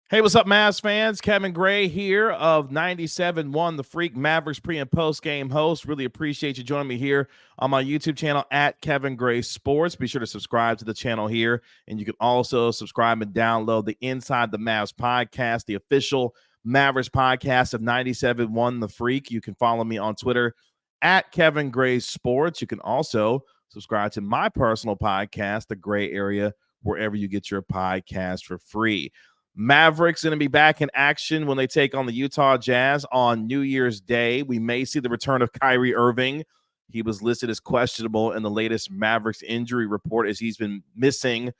Hey, what's up, Mavs fans? Kevin Gray here of 97.1 The Freak, Mavericks pre and post game host. Really appreciate you joining me here on my YouTube channel at Kevin Gray Sports. Be sure to subscribe to the channel here, and you can also subscribe and download the Inside the Mavs podcast, the official Mavericks podcast of 97.1 The Freak. You can follow me on Twitter at Kevin Gray Sports. You can also subscribe to my personal podcast, The Gray Area, wherever you get your podcast for free. Mavericks going to be back in action when they take on the Utah Jazz on New Year's Day. We may see the return of Kyrie Irving. He was listed as questionable in the latest Mavericks injury report as he's been missing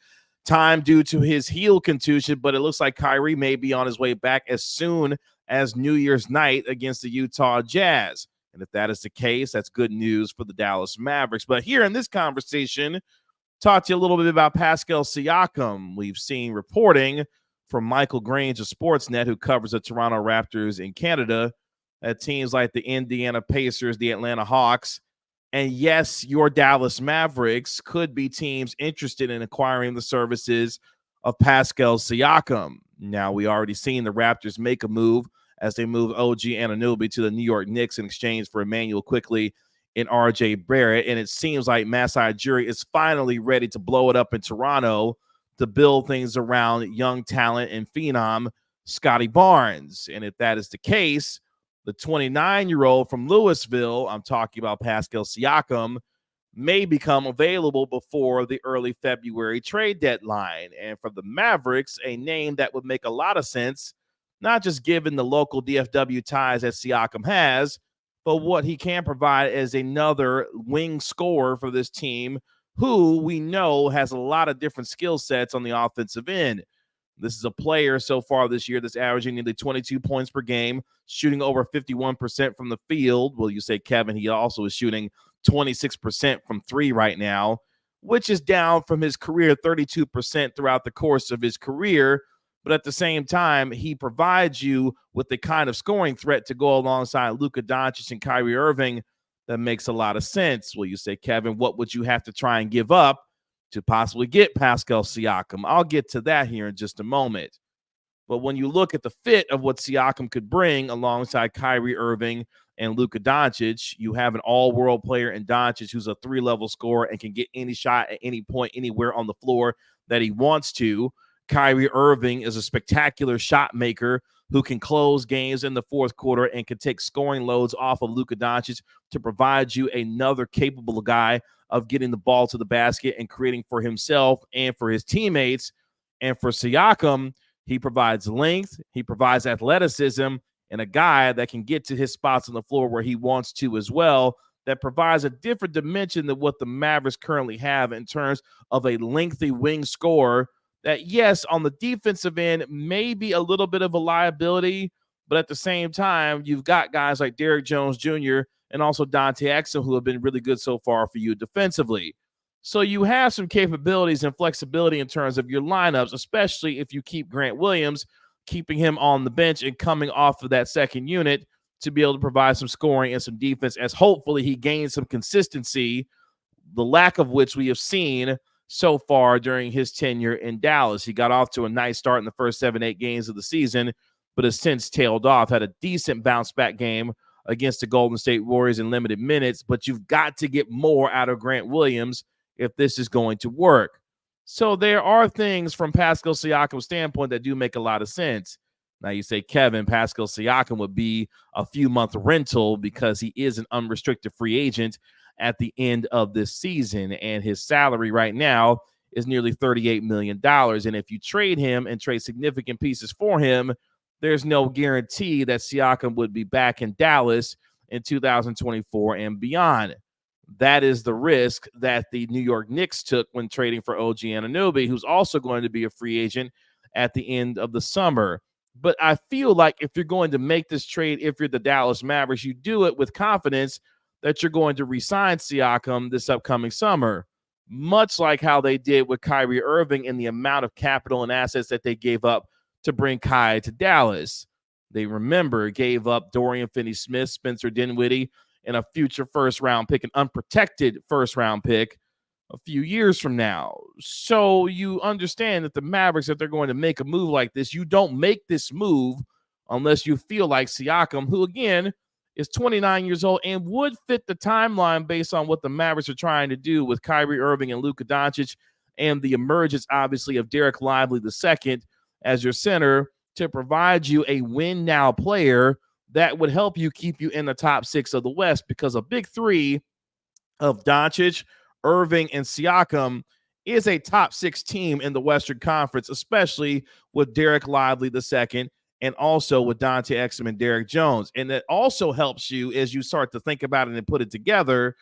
time due to his heel contusion, but it looks like Kyrie may be on his way back as soon as New Year's night against the Utah Jazz. And if that is the case, that's good news for the Dallas Mavericks. But here in this conversation, talk to you a little bit about Pascal Siakam. We've seen reporting from Michael Grange of Sportsnet, who covers the Toronto Raptors in Canada, at teams like the Indiana Pacers, the Atlanta Hawks, and yes, your Dallas Mavericks could be teams interested in acquiring the services of Pascal Siakam. Now, we already seen the Raptors make a move as they move OG Anunoby to the New York Knicks in exchange for Emmanuel Quickley and RJ Barrett, and it seems like Masai Ujiri is finally ready to blow it up in Toronto to build things around young talent and phenom Scotty Barnes. And if that is the case, the 29-year-old from Louisville, I'm talking about Pascal Siakam, may become available before the early February trade deadline. And for the Mavericks, a name that would make a lot of sense, not just given the local DFW ties that Siakam has, but what he can provide as another wing scorer for this team, who we know has a lot of different skill sets on the offensive end. This is a player so far this year that's averaging nearly 22 points per game, shooting over 51% from the field. Well, you say, Kevin, he also is shooting 26% from three right now, which is down from his career 32% throughout the course of his career. But at the same time, he provides you with the kind of scoring threat to go alongside Luka Doncic and Kyrie Irving that makes a lot of sense. Well, you say, Kevin, what would you have to try and give up to possibly get Pascal Siakam? I'll get to that here in just a moment. But when you look at the fit of what Siakam could bring alongside Kyrie Irving and Luka Doncic, you have an all-world player in Doncic who's a three-level scorer and can get any shot at any point, anywhere on the floor that he wants to. Kyrie Irving is a spectacular shot maker who can close games in the fourth quarter and can take scoring loads off of Luka Doncic to provide you another capable guy of getting the ball to the basket and creating for himself and for his teammates. And for Siakam, he provides length, he provides athleticism, and a guy that can get to his spots on the floor where he wants to as well, that provides a different dimension than what the Mavericks currently have in terms of a lengthy wing scorer that, yes, on the defensive end, may be a little bit of a liability, but at the same time, you've got guys like Derrick Jones Jr. and also Dante Exum who have been really good so far for you defensively. So you have some capabilities and flexibility in terms of your lineups, especially if you keep Grant Williams, keeping him on the bench and coming off of that second unit to be able to provide some scoring and some defense as hopefully he gains some consistency, the lack of which we have seen so far during his tenure in Dallas. He got off to a nice start in the first 7-8 games of the season, but has since tailed off, had a decent bounce-back game against the Golden State Warriors in limited minutes, but you've got to get more out of Grant Williams if this is going to work. So there are things from Pascal Siakam's standpoint that do make a lot of sense. Now you say, Kevin, Pascal Siakam would be a few-month rental because he is an unrestricted free agent at the end of this season, and his salary right now is nearly $38 million. And if you trade him and trade significant pieces for him, there's no guarantee that Siakam would be back in Dallas in 2024 and beyond. That is the risk that the New York Knicks took when trading for OG Anunoby, who's also going to be a free agent at the end of the summer. But I feel like if you're going to make this trade, if you're the Dallas Mavericks, you do it with confidence that you're going to re-sign Siakam this upcoming summer, much like how they did with Kyrie Irving and the amount of capital and assets that they gave up to bring Kai to Dallas. They, remember, gave up Dorian Finney-Smith, Spencer Dinwiddie, and a future first-round pick, an unprotected first-round pick, a few years from now. So you understand that the Mavericks, if they're going to make a move like this, you don't make this move unless you feel like Siakam, who again is 29 years old and would fit the timeline based on what the Mavericks are trying to do with Kyrie Irving and Luka Doncic, and the emergence, obviously, of Derek Lively II as your center to provide you a win-now player that would help you keep you in the top 6 of the West, because a big three of Doncic, Irving, and Siakam is a top 6 team in the Western Conference, especially with Derek Lively II and also with Dante Exum and Derek Jones. And that also helps you as you start to think about it and put it together,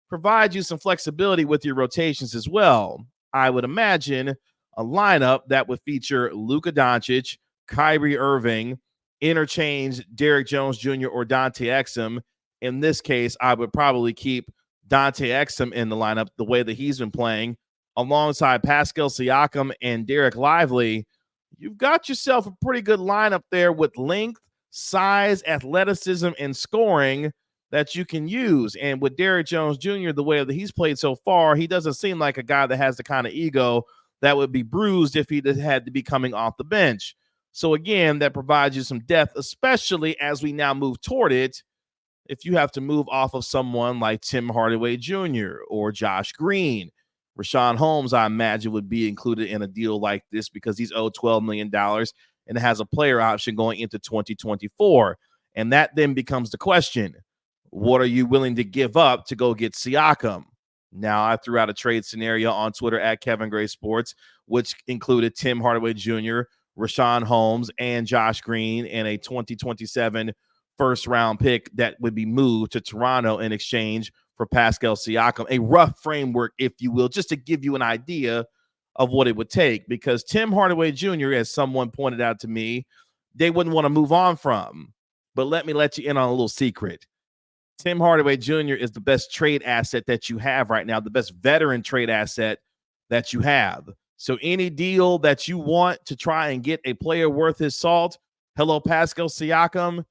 provide you some flexibility with your rotations as well. I would imagine a lineup that would feature Luka Doncic, Kyrie Irving, interchange Derek Jones Jr. or Dante Exum. In this case, I would probably keep Dante Exum in the lineup the way that he's been playing, alongside Pascal Siakam and Derek Lively. You've got yourself a pretty good lineup there with length, size, athleticism, and scoring that you can use. And with Derek Jones Jr., the way that he's played so far, he doesn't seem like a guy that has the kind of ego that would be bruised if he had to be coming off the bench. So again, that provides you some depth, especially as we now move toward it. If you have to move off of someone like Tim Hardaway Jr. or Josh Green, Rashawn Holmes, I imagine, would be included in a deal like this because he's owed $12 million and has a player option going into 2024. And that then becomes the question: what are you willing to give up to go get Siakam? Now, I threw out a trade scenario on Twitter at Kevin Gray Sports, which included Tim Hardaway Jr., Rashawn Holmes, and Josh Green, and a 2027 first-round pick that would be moved to Toronto in exchange for Pascal Siakam. A rough framework, if you will, just to give you an idea of what it would take. Because Tim Hardaway Jr., as someone pointed out to me, they wouldn't want to move on from. But let me let you in on a little secret. Tim Hardaway Jr. is the best trade asset that you have right now, the best veteran trade asset that you have. So any deal that you want to try and get a player worth his salt, hello, Pascal Siakam,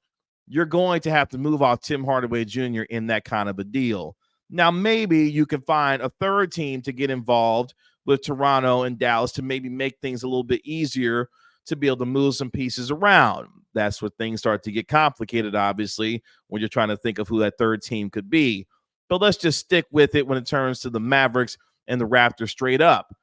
you're going to have to move off Tim Hardaway Jr. in that kind of a deal. Now, maybe you can find a third team to get involved with Toronto and Dallas to maybe make things a little bit easier to be able to move some pieces around. That's where things start to get complicated, obviously, when you're trying to think of who that third team could be. But let's just stick with it when it turns to the Mavericks and the Raptors straight up.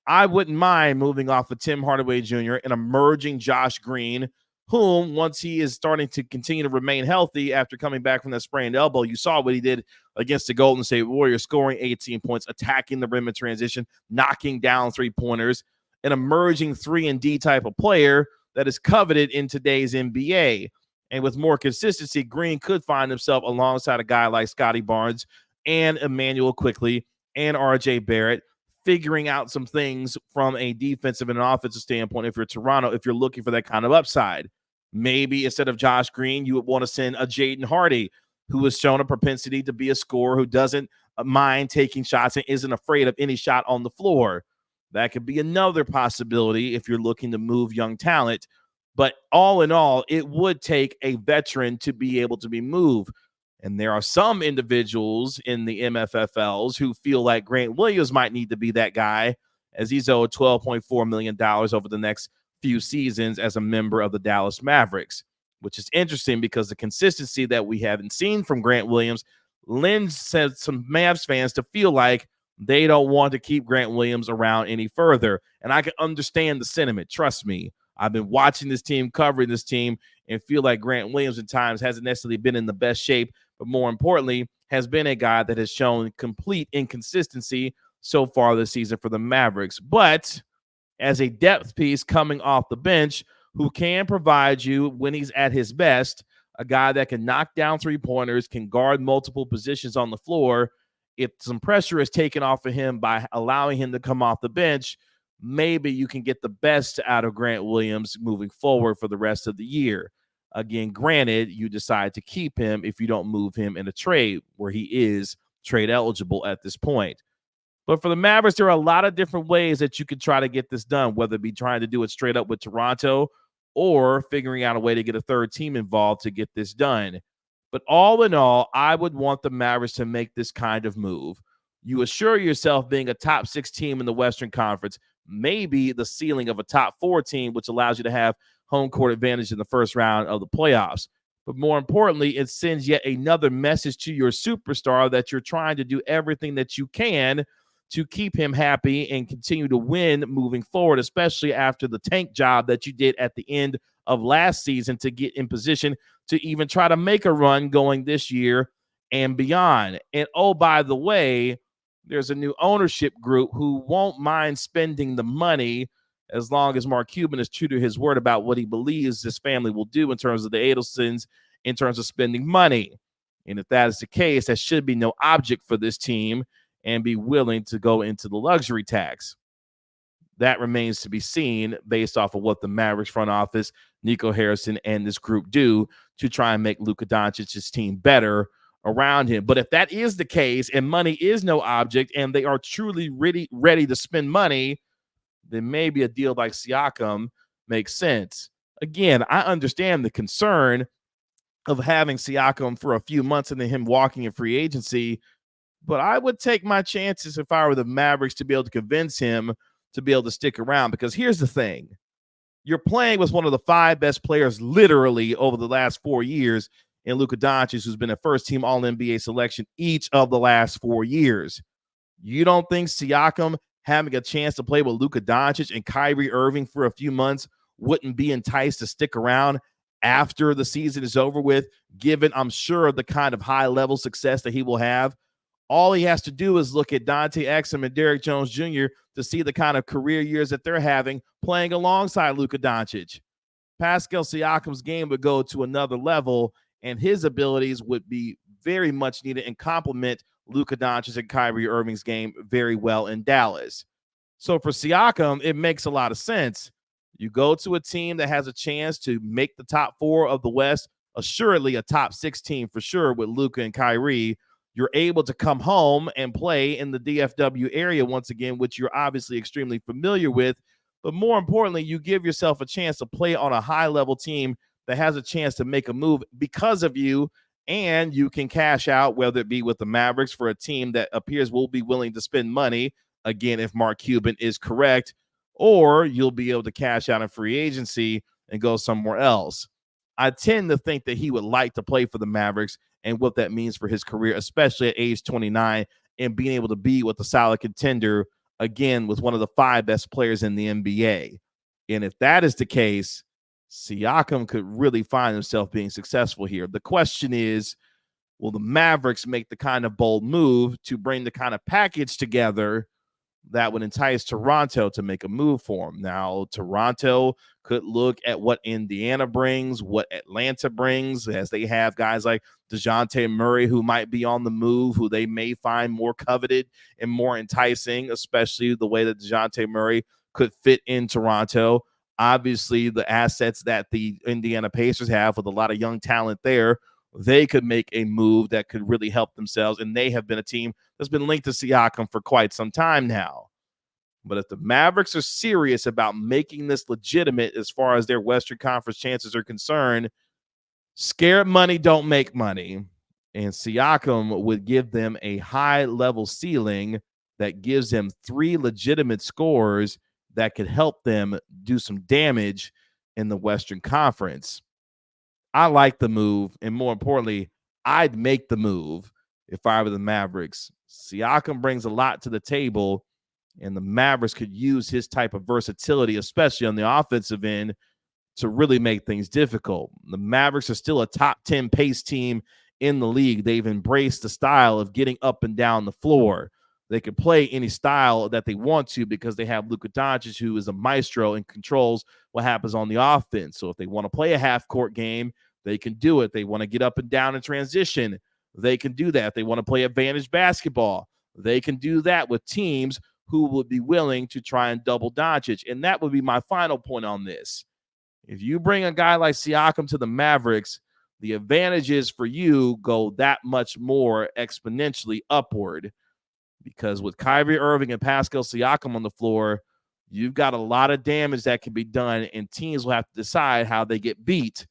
I wouldn't mind moving off of Tim Hardaway Jr. and emerging Josh Green, whom, once he is starting to continue to remain healthy after coming back from that sprained elbow, you saw what he did against the Golden State Warriors, scoring 18 points, attacking the rim in transition, knocking down three-pointers, an emerging 3-and-D type of player that is coveted in today's NBA. And with more consistency, Green could find himself alongside a guy like Scotty Barnes and Emmanuel Quickley and RJ Barrett, figuring out some things from a defensive and an offensive standpoint. If you're Toronto, if you're looking for that kind of upside, maybe instead of Josh Green, you would want to send a Jaden Hardy, who has shown a propensity to be a scorer, who doesn't mind taking shots and isn't afraid of any shot on the floor. That could be another possibility if you're looking to move young talent. But all in all, it would take a veteran to be able to be moved. And there are some individuals in the MFFLs who feel like Grant Williams might need to be that guy, as he's owed $12.4 million over the next few seasons as a member of the Dallas Mavericks, which is interesting because the consistency that we haven't seen from Grant Williams lends some Mavs fans to feel like they don't want to keep Grant Williams around any further. And I can understand the sentiment. Trust me, I've been watching this team, covering this team, and feel like Grant Williams at times hasn't necessarily been in the best shape, but more importantly, has been a guy that has shown complete inconsistency so far this season for the Mavericks. But as a depth piece coming off the bench who can provide you, when he's at his best, a guy that can knock down three-pointers, can guard multiple positions on the floor, if some pressure is taken off of him by allowing him to come off the bench, maybe you can get the best out of Grant Williams moving forward for the rest of the year. Again, granted, you decide to keep him if you don't move him in a trade where he is trade eligible at this point. But for the Mavericks, there are a lot of different ways that you could try to get this done, whether it be trying to do it straight up with Toronto or figuring out a way to get a third team involved to get this done. But all in all, I would want the Mavericks to make this kind of move. You assure yourself being a top 6 team in the Western Conference, maybe the ceiling of a top 4 team, which allows you to have home court advantage in the first round of the playoffs. But more importantly, it sends yet another message to your superstar that you're trying to do everything that you can to keep him happy and continue to win moving forward, especially after the tank job that you did at the end of last season to get in position to even try to make a run going this year and beyond. And oh, by the way, there's a new ownership group who won't mind spending the money as long as Mark Cuban is true to his word about what he believes his family will do in terms of the Adelsons, in terms of spending money. And if that is the case, that should be no object for this team and be willing to go into the luxury tax. That remains to be seen based off of what the Mavericks front office, Nico Harrison, and this group do to try and make Luka Doncic's team better around him. But if that is the case and money is no object and they are truly ready to spend money, then maybe a deal like Siakam makes sense. Again, I understand the concern of having Siakam for a few months and then him walking in free agency, but I would take my chances if I were the Mavericks to be able to convince him to be able to stick around. Because here's the thing. You're playing with one of the 5 best players literally over the last 4 years in Luka Doncic, who's been a first-team All-NBA selection each of the last 4 years. You don't think Siakam having a chance to play with Luka Doncic and Kyrie Irving for a few months wouldn't be enticed to stick around after the season is over with, given, I'm sure, the kind of high-level success that he will have? All he has to do is look at Dante Exum and Derrick Jones Jr. to see the kind of career years that they're having playing alongside Luka Doncic. Pascal Siakam's game would go to another level, and his abilities would be very much needed and complement Luka Doncic and Kyrie Irving's game very well in Dallas. So for Siakam, it makes a lot of sense. You go to a team that has a chance to make the top 4 of the West, assuredly a top 6 team for sure with Luka and Kyrie. You're able to come home and play in the DFW area once again, which you're obviously extremely familiar with. But more importantly, you give yourself a chance to play on a high-level team that has a chance to make a move because of you, and you can cash out, whether it be with the Mavericks for a team that appears will be willing to spend money, again, if Mark Cuban is correct, or you'll be able to cash out in free agency and go somewhere else. I tend to think that he would like to play for the Mavericks and what that means for his career, especially at age 29, and being able to be with a solid contender, again, with one of the 5 best players in the NBA. And if that is the case, Siakam could really find himself being successful here. The question is, will the Mavericks make the kind of bold move to bring the kind of package together that would entice Toronto to make a move for him? Now, Toronto could look at what Indiana brings, what Atlanta brings, as they have guys like DeJounte Murray who might be on the move, who they may find more coveted and more enticing, especially the way that DeJounte Murray could fit in Toronto. Obviously, the assets that the Indiana Pacers have with a lot of young talent there, they could make a move that could really help themselves, and they have been a team that's been linked to Siakam for quite some time now. But if the Mavericks are serious about making this legitimate as far as their Western Conference chances are concerned, scared money don't make money. And Siakam would give them a high-level ceiling that gives them 3 legitimate scores that could help them do some damage in the Western Conference. I like the move, and more importantly, I'd make the move if I were the Mavericks. Siakam brings a lot to the table, and the Mavericks could use his type of versatility, especially on the offensive end, to really make things difficult. The Mavericks are still a top 10 pace team in the league. They've embraced the style of getting up and down the floor. They can play any style that they want to because they have Luka Doncic, who is a maestro and controls what happens on the offense. So if they want to play a half-court game, they can do it. They want to get up and down in transition, they can do that. If they want to play advantage basketball, they can do that with teams who would be willing to try and double Doncic. And that would be my final point on this. If you bring a guy like Siakam to the Mavericks, the advantages for you go that much more exponentially upward, because with Kyrie Irving and Pascal Siakam on the floor, you've got a lot of damage that can be done, and teams will have to decide how they get beat.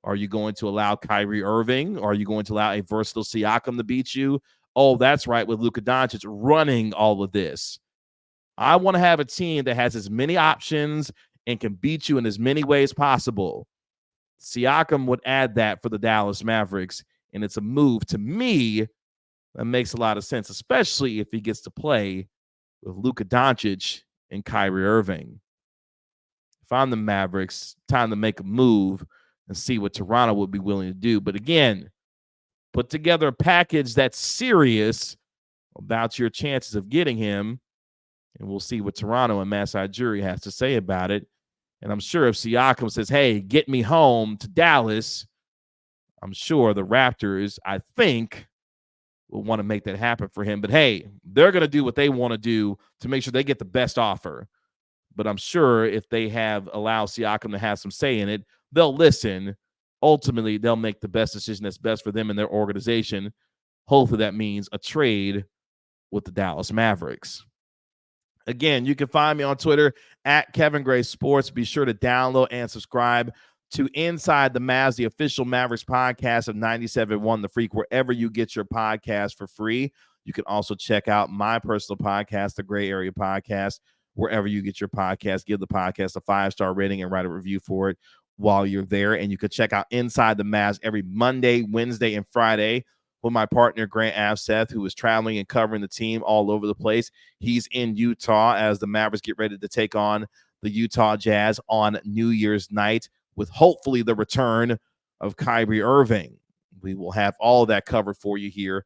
Are you going to allow Kyrie Irving? Are you going to allow a versatile Siakam to beat you? oh, that's right, with Luka Doncic running all of this. I want to have a team that has as many options and can beat you in as many ways possible. Siakam would add that for the Dallas Mavericks, and it's a move to me that makes a lot of sense, especially if he gets to play with Luka Doncic and Kyrie Irving. If I'm the Mavericks, time to make a move and see what Toronto would be willing to do. But again, put together a package that's serious about your chances of getting him, and we'll see what Toronto and Masai Ujiri has to say about it. And I'm sure if Siakam says, hey, get me home to Dallas, I'm sure the Raptors, I think, will want to make that happen for him. But hey, they're going to do what they want to do to make sure they get the best offer. But I'm sure if they have allowed Siakam to have some say in it, they'll listen. Ultimately, they'll make the best decision that's best for them and their organization. Hopefully that means a trade with the Dallas Mavericks. Again, you can find me on Twitter at Kevin Gray Sports. Be sure to download and subscribe to Inside the Mavs, the official Mavericks podcast of 97.1 The Freak, wherever you get your podcast for free. You can also check out my personal podcast, the Gray Area Podcast, wherever you get your podcast. Give the podcast a 5-star rating and write a review for it while you're there. And you can check out Inside the Mavs every Monday, Wednesday, and Friday with my partner, Grant Avseth, who is traveling and covering the team all over the place. He's in Utah as the Mavericks get ready to take on the Utah Jazz on New Year's night with hopefully the return of Kyrie Irving. We will have all of that covered for you here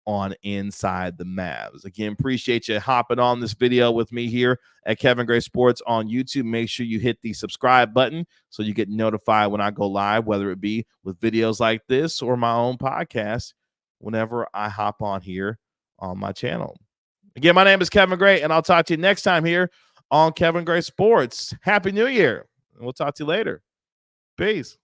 on Inside the Mavs. Again, appreciate you hopping on this video with me here at Kevin Gray Sports on YouTube. Make sure you hit the subscribe button so you get notified when I go live, whether it be with videos like this or my own podcast, whenever I hop on here on my channel. Again, my name is Kevin Gray, and I'll talk to you next time here on Kevin Gray Sports. Happy New Year, and we'll talk to you later. Peace.